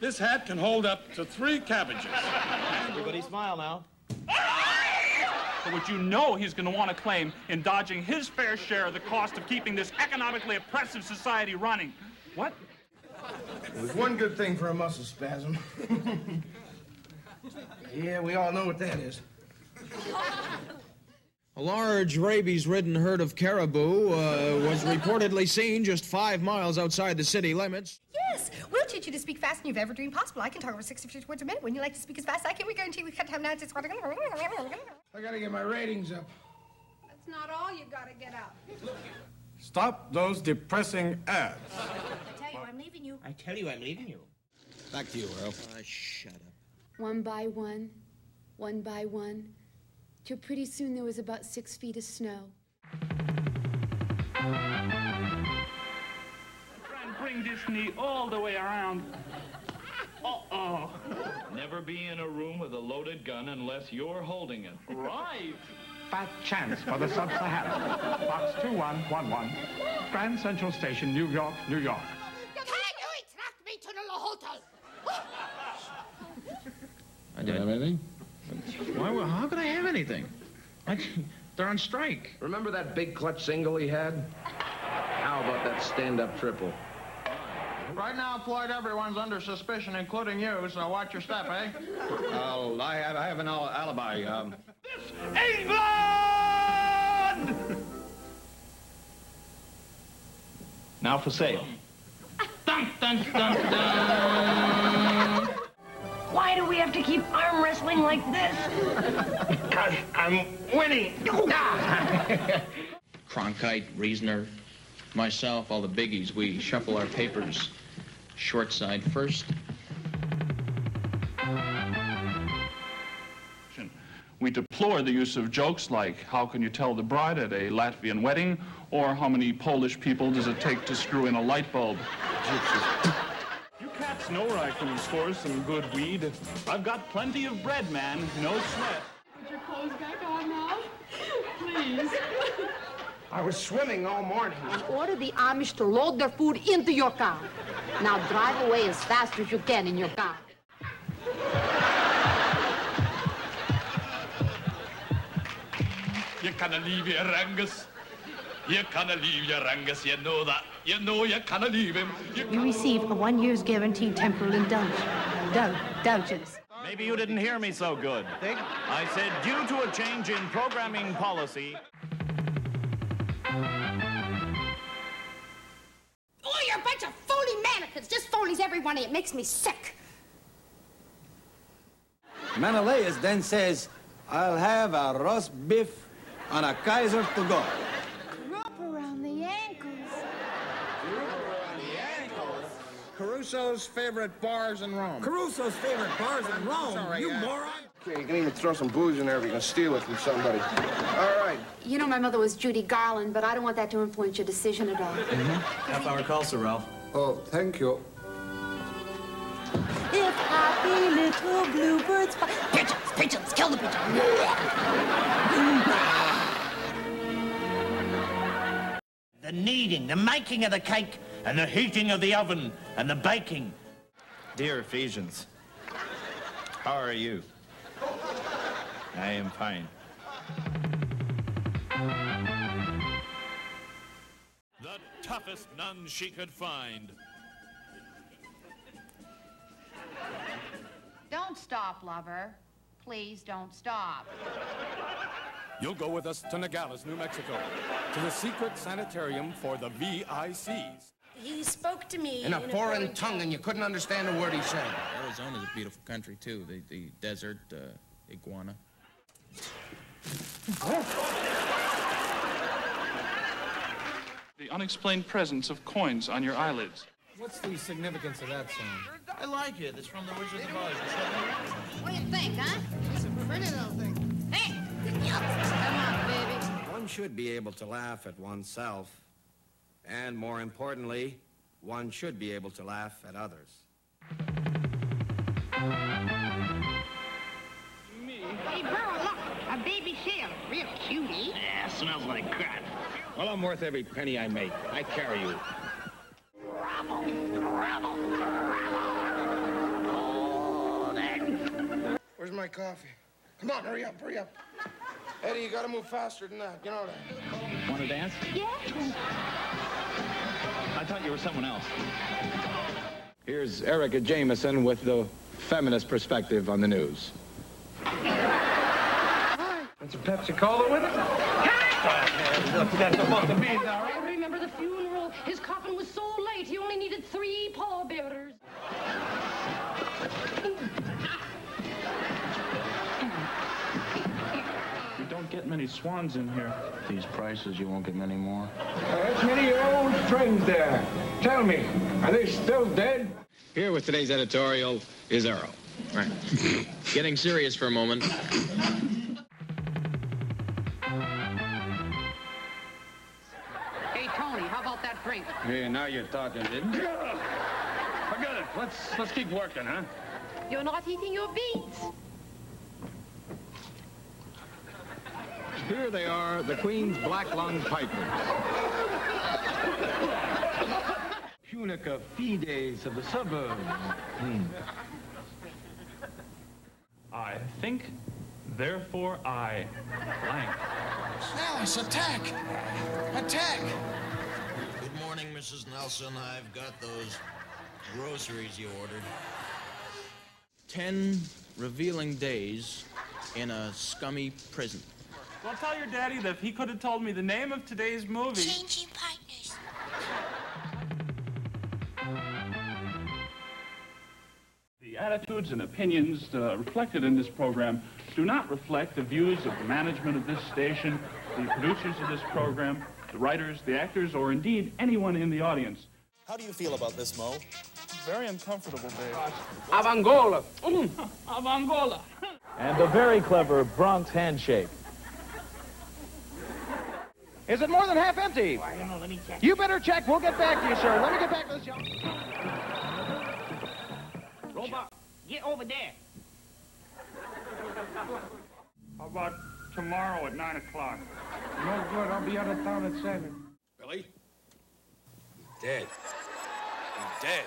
This hat can hold up to 3 cabbages. Everybody smile now. Which you know he's going to want to claim in dodging his fair share of the cost of keeping this economically oppressive society running. What? There's one good thing for a muscle spasm. Yeah, we all know what that is. A large rabies-ridden herd of caribou was reportedly seen just 5 miles outside the city limits. Yes, we'll teach you to speak faster than you've ever dreamed possible. I can talk over 60 words a minute. When you like to speak as fast as I can, we guarantee we cut time now. I gotta get my ratings up. That's not all you gotta get up. Stop those depressing ads. I tell you, I'm leaving you. I tell you, I'm leaving you. Back to you, Earl. Shut up. One by one, till pretty soon there was about 6 feet of snow. Try and bring this knee all the way around. Uh-oh. Never be in a room with a loaded gun unless you're holding it. Right. Fat chance for the Sub-Sahara. Box 2111, Grand Central Station, New York, New York. Can you attract me to the hotel? I didn't have anything. Why? How could I have anything? They're on strike. Remember that big clutch single he had? How about that stand-up triple? Right now, Floyd, everyone's under suspicion, including you, so watch your step, eh? Oh, I have an alibi. England! Now for sale. Dun, dun, dun, dun. Why do we have to keep arm wrestling like this? Because I'm winning. Cronkite, Reasoner, myself, all the biggies, we shuffle our papers short side first. We deplore the use of jokes like, how can you tell the bride at a Latvian wedding? Or how many Polish people does it take to screw in a light bulb? You cats know where I can score some good weed. I've got plenty of bread, man. No sweat. Put your clothes back on now. Please. I was swimming all morning. And order the Amish to load their food into your car. Now drive away as fast as you can in your car. You can't leave your Rangus. You can't leave your Rangus, you know that. You know you can't leave him. You receive a 1 year's guaranteed temporal indulgence. Maybe you didn't hear me so good. I said due to a change in programming policy. Oh, you're a bunch of phony mannequins. Just phonies, every one of you. It makes me sick. Menelaus then says, I'll have a roast beef on a Kaiser to go. Rope around the ankles. Caruso's favorite bars in Rome. Caruso's favorite bars in Rome, Sorry, you moron. Okay, you can even throw some booze in there if you can steal it from somebody. All right. You know my mother was Judy Garland, but I don't want that to influence your decision at all. Half-hour call, Sir Ralph. Oh, thank you. If happy little bluebirds fly... Pigeons, kill the pigeons. The kneading, the making of the cake, and the heating of the oven, and the baking. Dear Ephesians, how are you? I am fine. The toughest nun she could find. Don't stop, lover. Please don't stop. You'll go with us to Nogales, New Mexico, to the secret sanitarium for the VICs. He spoke to me In a foreign tongue, and you couldn't understand a word he said. Arizona's a beautiful country, too. The desert, iguana. The unexplained presence of coins on your eyelids. What's the significance of that song? I like it. It's from the Wizard of Oz. What do you think, huh? It's a pretty little thing. Hey! Come on, baby. One should be able to laugh at oneself. And more importantly, one should be able to laugh at others. Hey, Burl, look. A baby seal. Real cutie. Yeah, smells like crap. Well, I'm worth every penny I make. I carry you. Bravo. Where's my coffee? Come on, hurry up, hurry up. Eddie, you gotta move faster than that. You know that. Want to dance? Yes. I thought you were someone else. Here's Erica Jameson with the feminist perspective on the news. And some Pepsi-Cola with it? That's supposed to be, I remember the funeral. His coffin was so light, he only needed 3 pallbearers. We don't get many swans in here. These prices, you won't get many more. That's many old friends there. Tell me, are they still dead? Here with today's editorial is Earl. Right. Getting serious for a moment. Hey, Tony, how about that drink? Hey, now you're talking, didn't you? Forget it. Let's keep working, huh? You're not eating your beets. Here they are, the Queen's Black Lung Pipers. Punica fides of the suburbs. I think, therefore I blank. Alice, attack! Attack! Good morning, Mrs. Nelson. I've got those groceries you ordered. 10 revealing days in a scummy prison. Well, tell your daddy that if he could have told me the name of today's movie... Changing partners. The attitudes and opinions reflected in this program do not reflect the views of the management of this station, the producers of this program, the writers, the actors, or indeed anyone in the audience. How do you feel about this, Mo? Very uncomfortable, Dave. Avangola. Avangola. And a very clever Bronx handshake. Is it more than half empty? I don't know, let me check. You better check. We'll get back to you, sir. Let me get back to this young... Robot, get over there. How about tomorrow at 9 o'clock? No good. I'll be out of town at 7. Billy? He's dead. He's dead.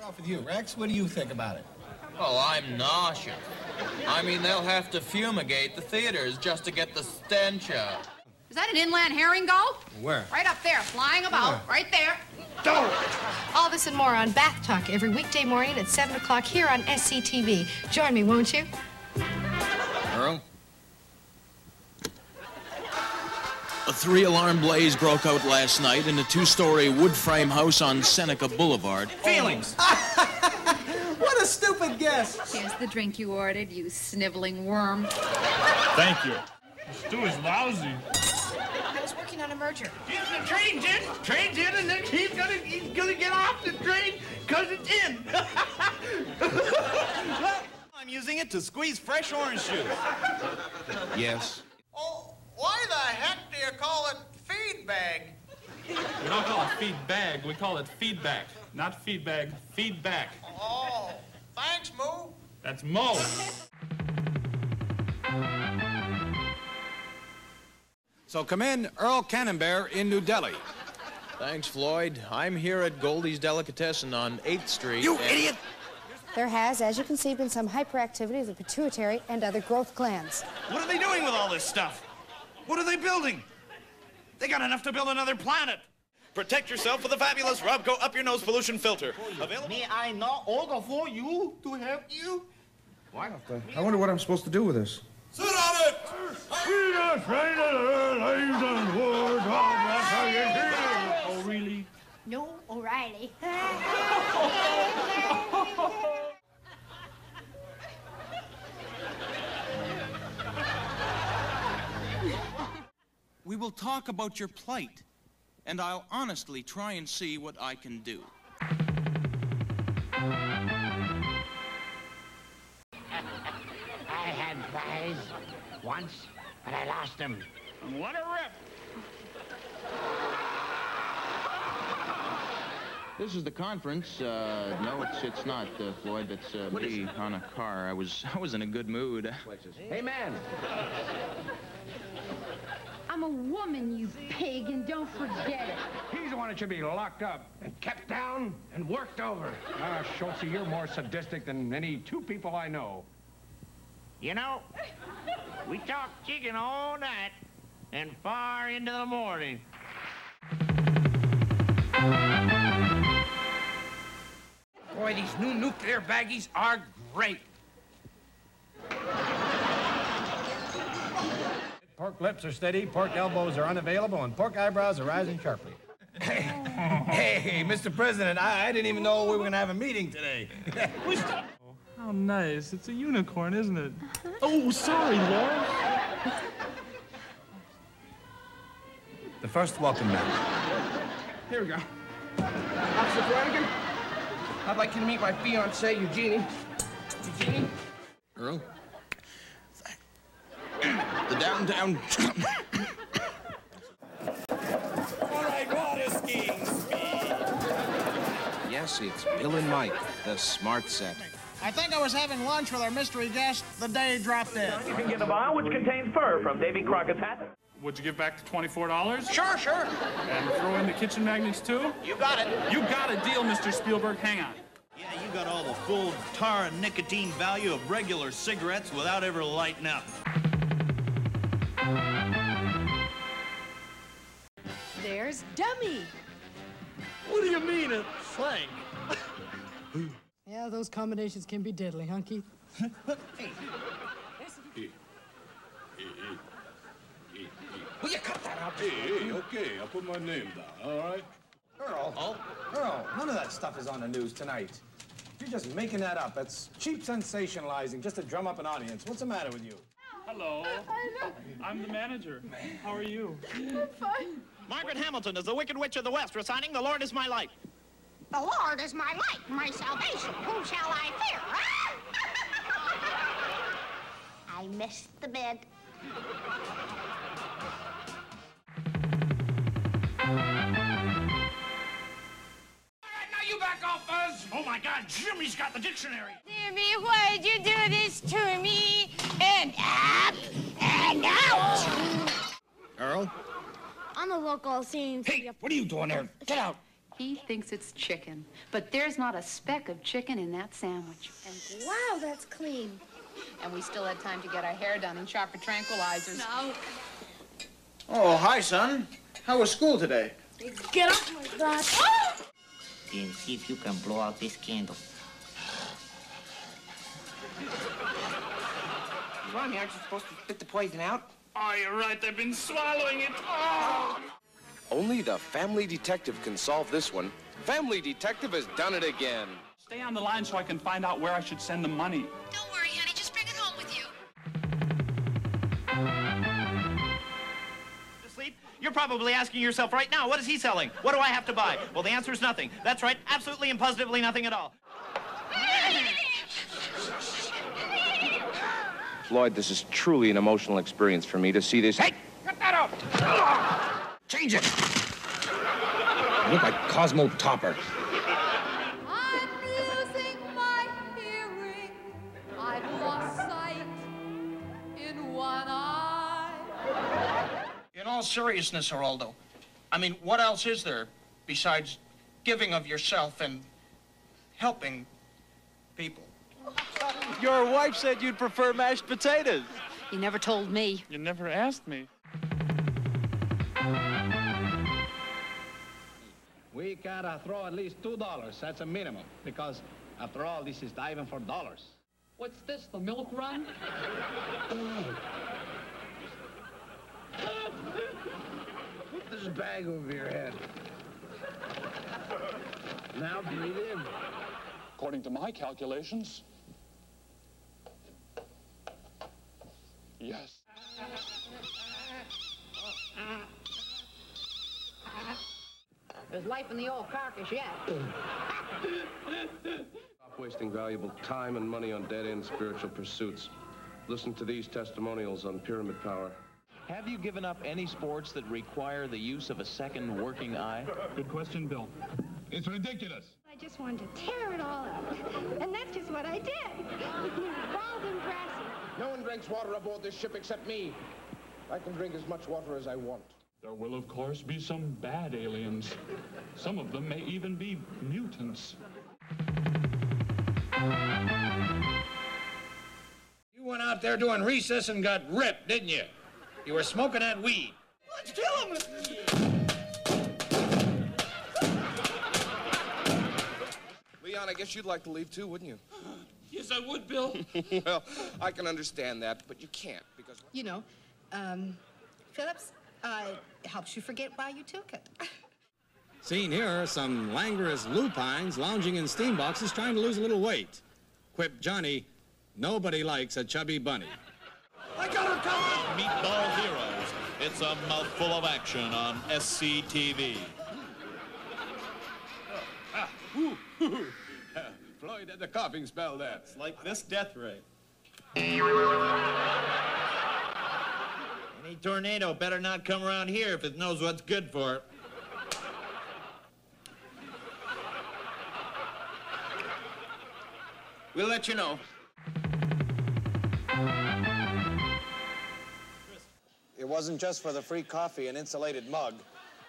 Off with you, Rex. What do you think about it? Oh, I'm nauseous. I mean, they'll have to fumigate the theaters just to get the stench out. Is that an inland herring gull? Where? Right up there, flying about. Right there. All this and more on Bath Talk every weekday morning at 7 o'clock here on SCTV. Join me, won't you? Earl? A 3-alarm blaze broke out last night in a 2-story wood frame house on Seneca Boulevard. Feelings. What a stupid guess. Here's the drink you ordered, you sniveling worm. Thank you. The stew is lousy. I was working on a merger. The train's in. Train's in, and then he's gonna get off the train because it's in. I'm using it to squeeze fresh orange juice. Yes. Oh, why the heck do you call it feed bag? We don't call it feed bag, we call it feedback. Not feed bag, feedback. Oh, thanks, Moo. That's Mo. So come in, Earl Cannonbear in New Delhi. Thanks, Floyd. I'm here at Goldie's Delicatessen on 8th Street. You idiot! There has, as you can see, been some hyperactivity of the pituitary and other growth glands. What are they doing with all this stuff? What are they building? They got enough to build another planet. Protect yourself with the fabulous Rubco Up Your Nose Pollution Filter. Available. May I not order for you to help you? What? I wonder what I'm supposed to do with this. Sit on it! Oh, really? No, O'Reilly. We will talk about your plight, and I'll honestly try and see what I can do. I had prize once, but I lost them. And what a rip! This is the conference. No, it's not, Floyd. That's me on a car. I was in a good mood. Hey, man. I'm a woman, you pig, and don't forget it. He's the one that should be locked up and kept down and worked over. Ah, Schultz, you're more sadistic than any two people I know. You know, we talked chicken all night and far into the morning. Boy, these new nuclear baggies are great. Pork lips are steady, pork elbows are unavailable, and pork eyebrows are rising sharply. Hey, Mr. President, I didn't even know we were going to have a meeting today. How nice. It's a unicorn, isn't it? Oh, sorry, Laura. The first welcome mat. Here we go. Officer Flanagan, I'd like you to meet my fiancée, Eugenie. Eugenie? Earl? The downtown... All right, water skiing speed. Yes, it's Bill and Mike, the smart set. I think I was having lunch with our mystery guest the day he dropped in. You can get a vial which contains fur from Davy Crockett's hat. Would you give back the $24? Sure. And throw in the kitchen magnets, too? You got it. You got a deal, Mr. Spielberg. Hang on. Yeah, you got all the full tar and nicotine value of regular cigarettes without ever lighting up. There's Dummy. What do you mean, a slang? Yeah, those combinations can be deadly, huh, Keith? Will you cut that out? Hey, okay, I'll put my name down, all right? Earl, none of that stuff is on the news tonight. You're just making that up. That's cheap sensationalizing just to drum up an audience. What's the matter with you? Hello. I'm the manager. How are you? I'm fine. Margaret Hamilton is the Wicked Witch of the West, reciting The Lord is My Light. The Lord is my light, my salvation. Whom shall I fear? I missed the bed. You back off, Buzz! Oh, my God, Jimmy's got the dictionary. Jimmy, why'd you do this to me? And up and out! Earl? On the local scene. Hey, what are you doing there? Get out. He thinks it's chicken, but there's not a speck of chicken in that sandwich. And wow, that's clean. And we still had time to get our hair done and sharper tranquilizers. No. Oh, hi, son. How was school today? Get off my God. And see if you can blow out this candle. Ronnie, aren't you supposed to spit the poison out? Oh, you're right. I've been swallowing it. Oh! Only the family detective can solve this one. Family detective has done it again. Stay on the line so I can find out where I should send the money. Don't worry, honey. Just bring it home with you. Sleep? You're probably asking yourself right now, what is he selling? What do I have to buy? Well, the answer is nothing. That's right. Absolutely and positively nothing at all. Lloyd, this is truly an emotional experience for me to see this. Hey, cut that out! Change it. You look like Cosmo Topper. I'm losing my hearing. I've lost sight in one eye. In all seriousness, Geraldo, I mean, what else is there besides giving of yourself and helping people? Your wife said you'd prefer mashed potatoes. You never told me. You never asked me. We gotta throw at least $2. That's a minimum. Because, after all, this is diving for dollars. What's this, the milk run? Put this bag over your head. Now breathe in. According to my calculations, yes. There's life in the old carcass yet. Stop wasting valuable time and money on dead-end spiritual pursuits. Listen to these testimonials on pyramid power. Have you given up any sports that require the use of a second working eye? Good question, Bill. It's ridiculous. I just wanted to tear it all up. And that's just what I did. Bald and brassy. No one drinks water aboard this ship except me. I can drink as much water as I want. There will, of course, be some bad aliens. Some of them may even be mutants. You went out there doing recess and got ripped, didn't you? You were smoking that weed. Let's kill him! Leon, I guess you'd like to leave too, wouldn't you? Yes, I would, Bill. Well, I can understand that, but you can't because... You know, Phillips, it helps you forget why you took it. Seen here are some languorous lupines lounging in steam boxes trying to lose a little weight. Quip Johnny, nobody likes a chubby bunny. I got her coming! Meatball Heroes. It's a mouthful of action on SCTV. Floyd had the coughing spell there. It's like this death ray. Any tornado better not come around here if it knows what's good for it. We'll let you know. It wasn't just for the free coffee and insulated mug.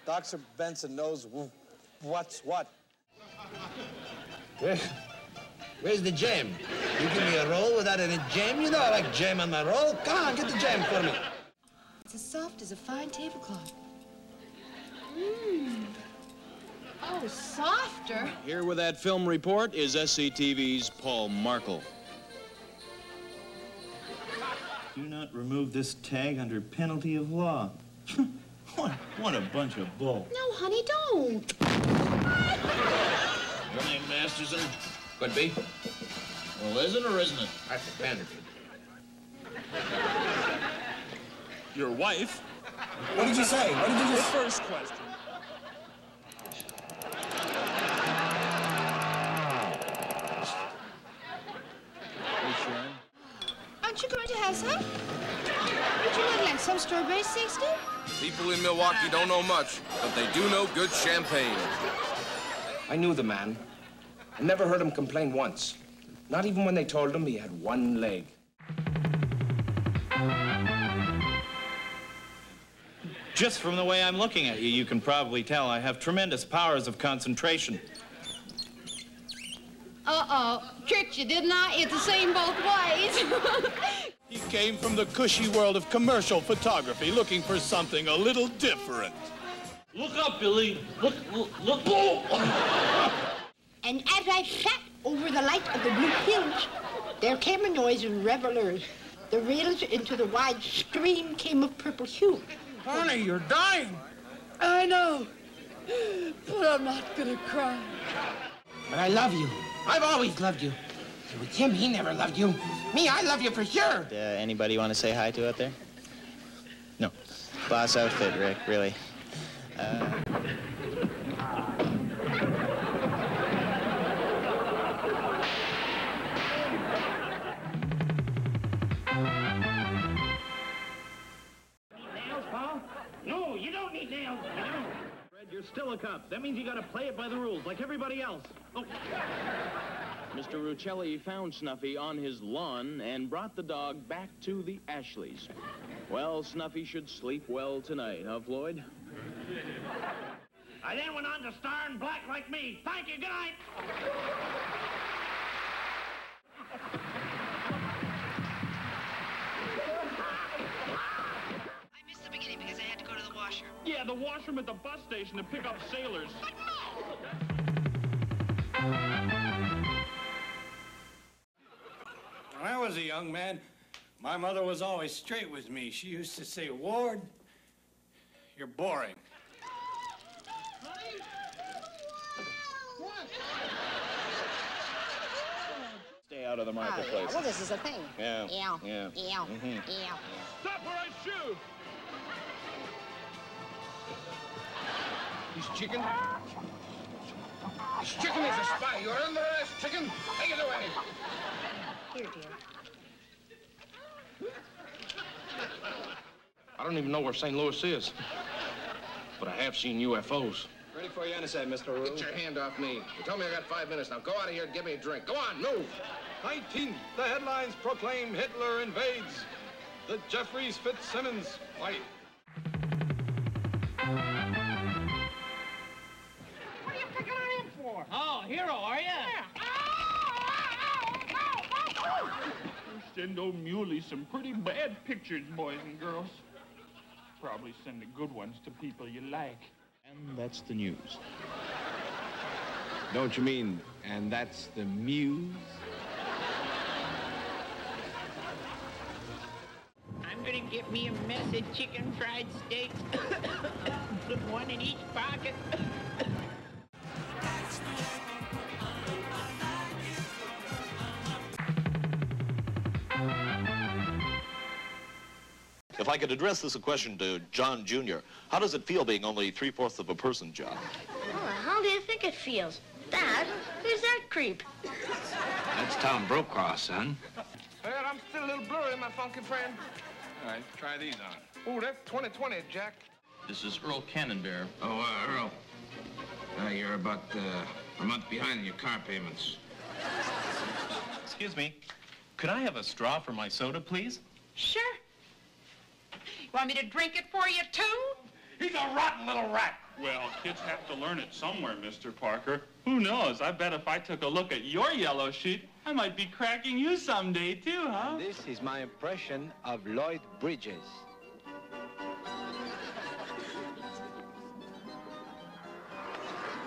Dr. Benson knows what's what. Where's the jam? You give me a roll without any jam? You know I like jam on my roll. Come on, get the jam for me. It's as soft as a fine tablecloth. Mmm. Oh, softer. Here with that film report is SCTV's Paul Markle. Do not remove this tag under penalty of law. What a bunch of bull. No, honey, don't. Your name, Masterson? Could be. Well, is it or isn't it? That's the standard. Your wife? What did you say? What did you The just... first question. Aren't you going to have some? Would you not like some strawberry 60? People in Milwaukee don't know much, but they do know good champagne. I knew the man. I never heard him complain once. Not even when they told him he had one leg. Just from the way I'm looking at you, you can probably tell I have tremendous powers of concentration. Uh-oh. Tricked you, didn't I? It's the same both ways. He came from the cushy world of commercial photography looking for something a little different. Look up, Billy. Look. And as I sat over the light of the blue hills, there came a noise of revelers. The rails into the wide stream came of purple hue. Honey, you're dying. I know, but I'm not gonna cry. But I love you. I've always loved you. With him, he never loved you. Me, I love you for sure. Anybody want to say hi to out there? No. Boss outfit, Rick, really. Nails, Paul? No, you don't need nails. You don't. Fred, you're still a cop. That means you gotta play it by the rules, like everybody else. Oh. Mr. Ruccelli found Snuffy on his lawn and brought the dog back to the Ashleys. Well, Snuffy should sleep well tonight, huh, Floyd? I then went on to star in Black Like Me. Thank you. Good night. I missed the beginning because I had to go to the washer. Yeah, the washroom at the bus station to pick up sailors. When I was a young man, my mother was always straight with me. She used to say, Ward, you're boring. Stay out of the marketplace. Well, this is a thing. Yeah. Yeah. Yeah. Yeah. Mhm. Yeah. Stop where I shoot! He's chicken. He's chicken is a spy. You're under arrest, chicken. Take it away. Here, dear. I don't even know where St. Louis is. But I have seen UFOs. Ready for your answer, Mr. Rue. Get your hand off me. You told me I got 5 minutes. Now go out of here and give me a drink. Go on, move. 19th, the headlines proclaim Hitler invades. the Jeffries Fitzsimmons fight. What are you picking on him for? Oh, hero, are you? Send old Muley some pretty bad pictures, boys and girls. Probably send the good ones to people you like. And that's the news. Don't you mean, and that's the muse? I'm gonna get me a mess of chicken fried steaks. Put one in each pocket. If I could address this question to John Jr., how does it feel being only 3/4 of a person, John? Oh, how do you think it feels? Dad, who's that creep? That's Tom Brokaw, son. Well, I'm still a little blurry, my funky friend. All right, try these on. Oh, that's 20/20, Jack. This is Earl Cannonbear. Oh, Earl. You're about a month behind in your car payments. Excuse me. Could I have a straw for my soda, please? Sure. Want me to drink it for you, too? He's a rotten little rat. Well, kids have to learn it somewhere, Mr. Parker. Who knows? I bet if I took a look at your yellow sheet, I might be cracking you someday, too, huh? This is my impression of Lloyd Bridges.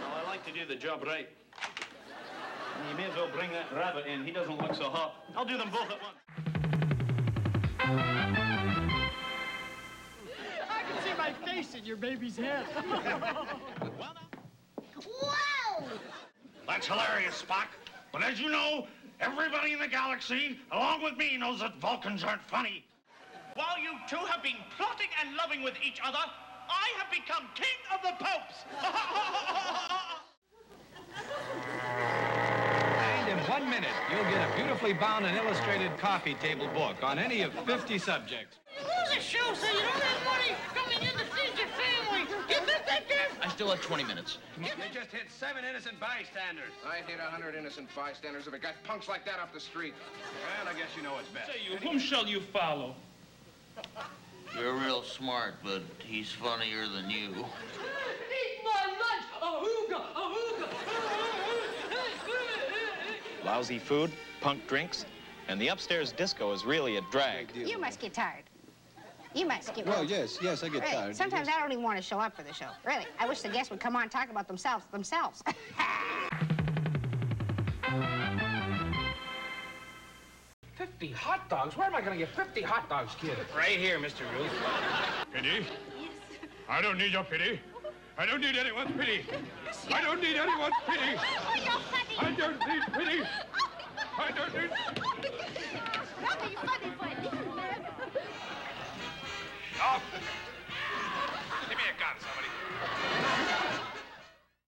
Well, I like to do the job right. You may as well bring that rabbit in. He doesn't look so hot. I'll do them both at once. I can see my face in your baby's head. Whoa! That's hilarious, Spock. But as you know, everybody in the galaxy, along with me, knows that Vulcans aren't funny. While you two have been plotting and loving with each other, I have become king of the popes. And in 1 minute, you'll get a beautifully bound and illustrated coffee table book on any of 50 subjects. Lose a show so you don't have money coming in to feed your family. Get this thinking? I still have 20 minutes. You just hit 7 innocent bystanders. I'd hit 100 innocent bystanders if it got punks like that off the street. Well, I guess you know what's best. Say, you, whom shall you follow? You're real smart, but he's funnier than you. Eat my lunch! Ahooga! Ahooga! Lousy food, punk drinks, and the upstairs disco is really a drag. You must get tired. You must get Well, yes, I get really, tired. sometimes I don't even want to show up for the show. Really, I wish the guests would come on and talk about themselves. 50 hot dogs? Where am I going to get 50 hot dogs, kid? Right here, Mr. Ruth. Pity? I don't need your pity. I don't need anyone's pity. I don't need anyone's pity. I don't need pity. I don't need... Stop! Give me a gun, somebody.